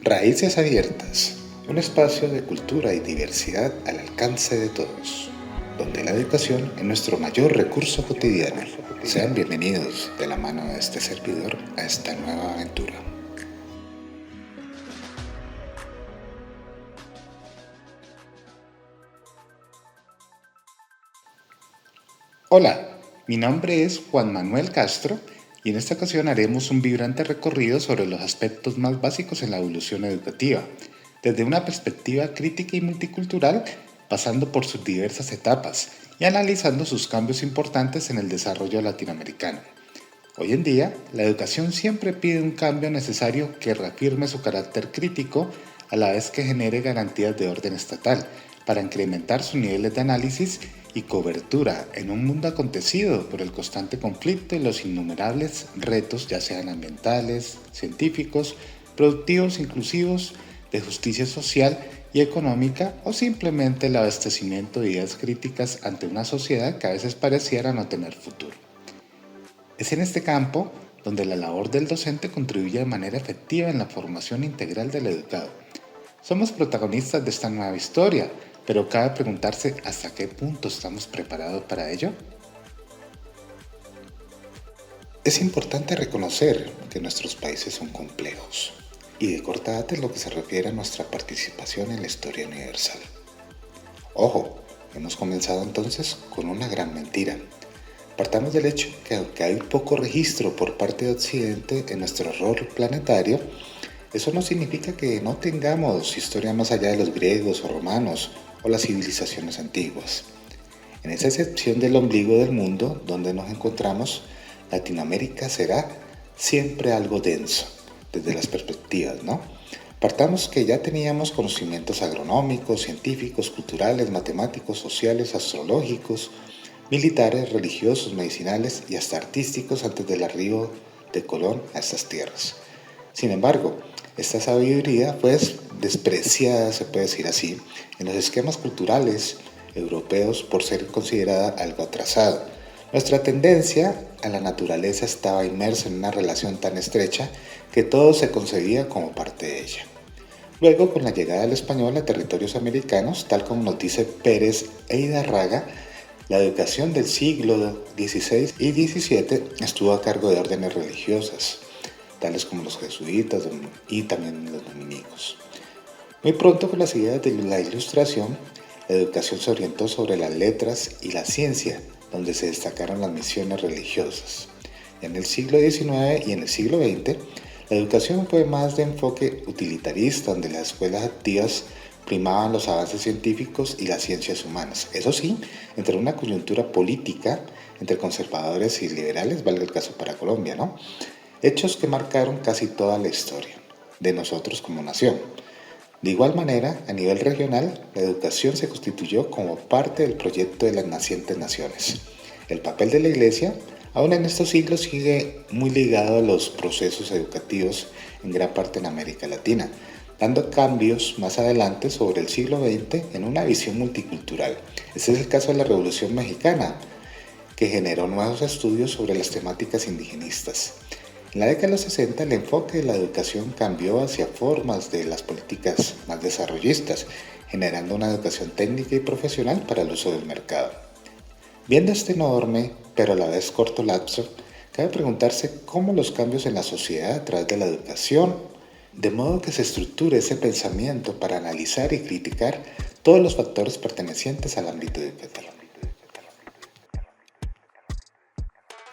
Raíces Abiertas, un espacio de cultura y diversidad al alcance de todos, donde la educación es nuestro mayor recurso cotidiano. Sean bienvenidos de la mano de este servidor a esta nueva aventura. Hola, mi nombre es Juan Manuel Castro y en esta ocasión haremos un vibrante recorrido sobre los aspectos más básicos en la evolución educativa, desde una perspectiva crítica y multicultural, pasando por sus diversas etapas y analizando sus cambios importantes en el desarrollo latinoamericano. Hoy en día, la educación siempre pide un cambio necesario que reafirme su carácter crítico a la vez que genere garantías de orden estatal para incrementar sus niveles de análisis y cobertura en un mundo acontecido por el constante conflicto y los innumerables retos, ya sean ambientales, científicos, productivos, inclusivos, de justicia social y económica o simplemente el abastecimiento de ideas críticas ante una sociedad que a veces pareciera no tener futuro. Es en este campo donde la labor del docente contribuye de manera efectiva en la formación integral del educado. Somos protagonistas de esta nueva historia, pero cabe preguntarse hasta qué punto estamos preparados para ello. Es importante reconocer que nuestros países son complejos y de corta data en lo que se refiere a nuestra participación en la historia universal. Ojo, hemos comenzado entonces con una gran mentira. Partamos del hecho que aunque hay poco registro por parte de Occidente en nuestro rol planetario, eso no significa que no tengamos historia más allá de los griegos o romanos o las civilizaciones antiguas. En esa sección del ombligo del mundo donde nos encontramos, Latinoamérica será siempre algo denso, desde las perspectivas, ¿no? Partamos que ya teníamos conocimientos agronómicos, científicos, culturales, matemáticos, sociales, astrológicos, militares, religiosos, medicinales y hasta artísticos antes del arribo de Colón a estas tierras. Sin embargo, esta sabiduría fue despreciada, se puede decir así, en los esquemas culturales europeos por ser considerada algo atrasado. Nuestra tendencia a la naturaleza estaba inmersa en una relación tan estrecha que todo se concebía como parte de ella. Luego, con la llegada del español a territorios americanos, tal como nos dice Pérez e Hidárraga, la educación del siglo XVI y XVII estuvo a cargo de órdenes religiosas, tales como los jesuitas y también los dominicos. Muy pronto, con las ideas de la Ilustración, la educación se orientó sobre las letras y la ciencia, donde se destacaron las misiones religiosas. En el siglo XIX y en el siglo XX, la educación fue más de enfoque utilitarista, donde las escuelas activas primaban los avances científicos y las ciencias humanas. Eso sí, entre una coyuntura política entre conservadores y liberales, valga el caso para Colombia, ¿no? Hechos que marcaron casi toda la historia de nosotros como nación. De igual manera, a nivel regional, la educación se constituyó como parte del proyecto de las nacientes naciones. El papel de la Iglesia, aún en estos siglos, sigue muy ligado a los procesos educativos en gran parte en América Latina, dando cambios más adelante sobre el siglo XX en una visión multicultural. Este es el caso de la Revolución Mexicana, que generó nuevos estudios sobre las temáticas indigenistas. En la década de los 60, el enfoque de la educación cambió hacia formas de las políticas más desarrollistas, generando una educación técnica y profesional para el uso del mercado. Viendo este enorme, pero a la vez corto lapso, cabe preguntarse cómo los cambios en la sociedad a través de la educación, de modo que se estructure ese pensamiento para analizar y criticar todos los factores pertenecientes al ámbito educativo.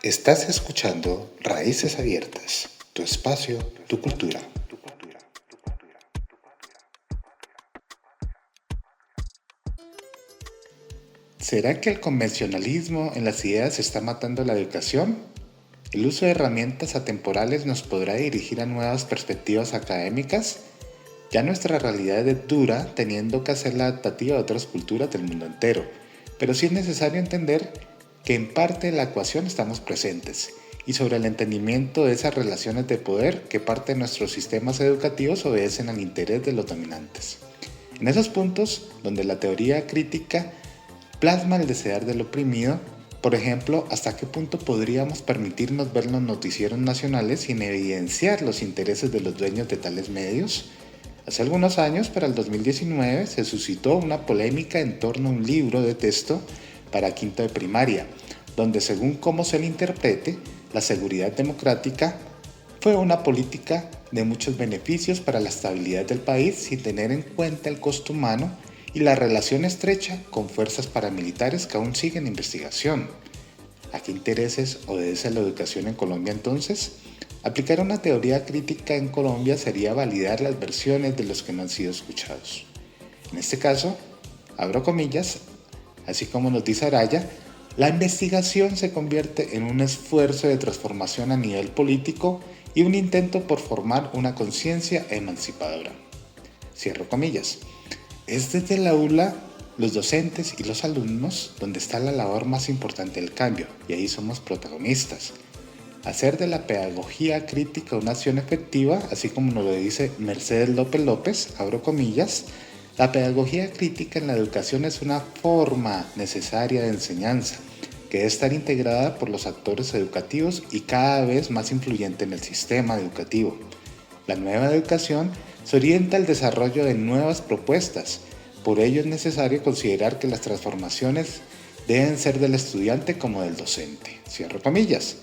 Estás escuchando Raíces Abiertas, tu espacio, tu cultura. ¿Será que el convencionalismo en las ideas está matando la educación? ¿El uso de herramientas atemporales nos podrá dirigir a nuevas perspectivas académicas? Ya nuestra realidad es dura, teniendo que hacer la adaptativa a otras culturas del mundo entero, pero sí es necesario entender que en parte de la ecuación estamos presentes y sobre el entendimiento de esas relaciones de poder que parte de nuestros sistemas educativos obedecen al interés de los dominantes. En esos puntos donde la teoría crítica plasma el desear del oprimido, por ejemplo, hasta qué punto podríamos permitirnos ver los noticieros nacionales sin evidenciar los intereses de los dueños de tales medios. Hace algunos años, para el 2019, se suscitó una polémica en torno a un libro de texto para quinto de primaria, donde según cómo se le interprete, la seguridad democrática fue una política de muchos beneficios para la estabilidad del país sin tener en cuenta el costo humano y la relación estrecha con fuerzas paramilitares que aún siguen investigación. ¿A qué intereses obedece la educación en Colombia entonces? Aplicar una teoría crítica en Colombia sería validar las versiones de los que no han sido escuchados. En este caso, abro comillas, así como nos dice Araya, la investigación se convierte en un esfuerzo de transformación a nivel político y un intento por formar una conciencia emancipadora. Cierro comillas. Es desde el aula, los docentes y los alumnos donde está la labor más importante del cambio, y ahí somos protagonistas. Hacer de la pedagogía crítica una acción efectiva, así como nos lo dice Mercedes López López, abro comillas, la pedagogía crítica en la educación es una forma necesaria de enseñanza que debe estar integrada por los actores educativos y cada vez más influyente en el sistema educativo. La nueva educación se orienta al desarrollo de nuevas propuestas, por ello es necesario considerar que las transformaciones deben ser del estudiante como del docente. Cierro comillas.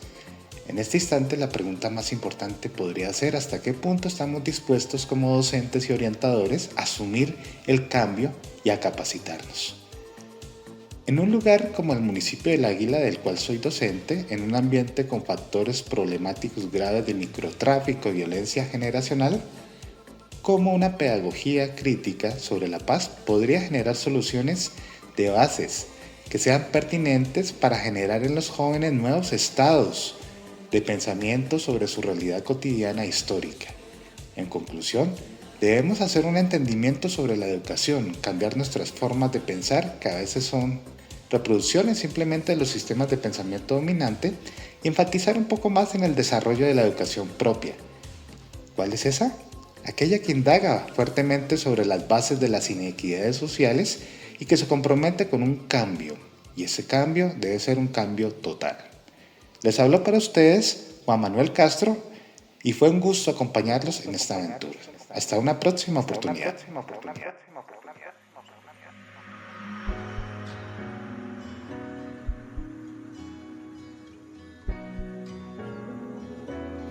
En este instante la pregunta más importante podría ser hasta qué punto estamos dispuestos como docentes y orientadores a asumir el cambio y a capacitarnos. En un lugar como el municipio del Águila, del cual soy docente, en un ambiente con factores problemáticos graves de microtráfico y violencia generacional, ¿cómo una pedagogía crítica sobre la paz podría generar soluciones de bases que sean pertinentes para generar en los jóvenes nuevos estados de pensamiento sobre su realidad cotidiana e histórica? En conclusión, debemos hacer un entendimiento sobre la educación, cambiar nuestras formas de pensar, que a veces son reproducciones simplemente de los sistemas de pensamiento dominante, y enfatizar un poco más en el desarrollo de la educación propia. ¿Cuál es esa? Aquella que indaga fuertemente sobre las bases de las inequidades sociales y que se compromete con un cambio, y ese cambio debe ser un cambio total. Les hablo para ustedes Juan Manuel Castro y fue un gusto acompañarlos en esta aventura. Hasta una próxima oportunidad.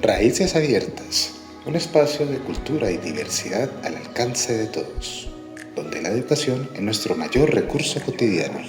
Raíces Abiertas, un espacio de cultura y diversidad al alcance de todos, donde la educación es nuestro mayor recurso cotidiano.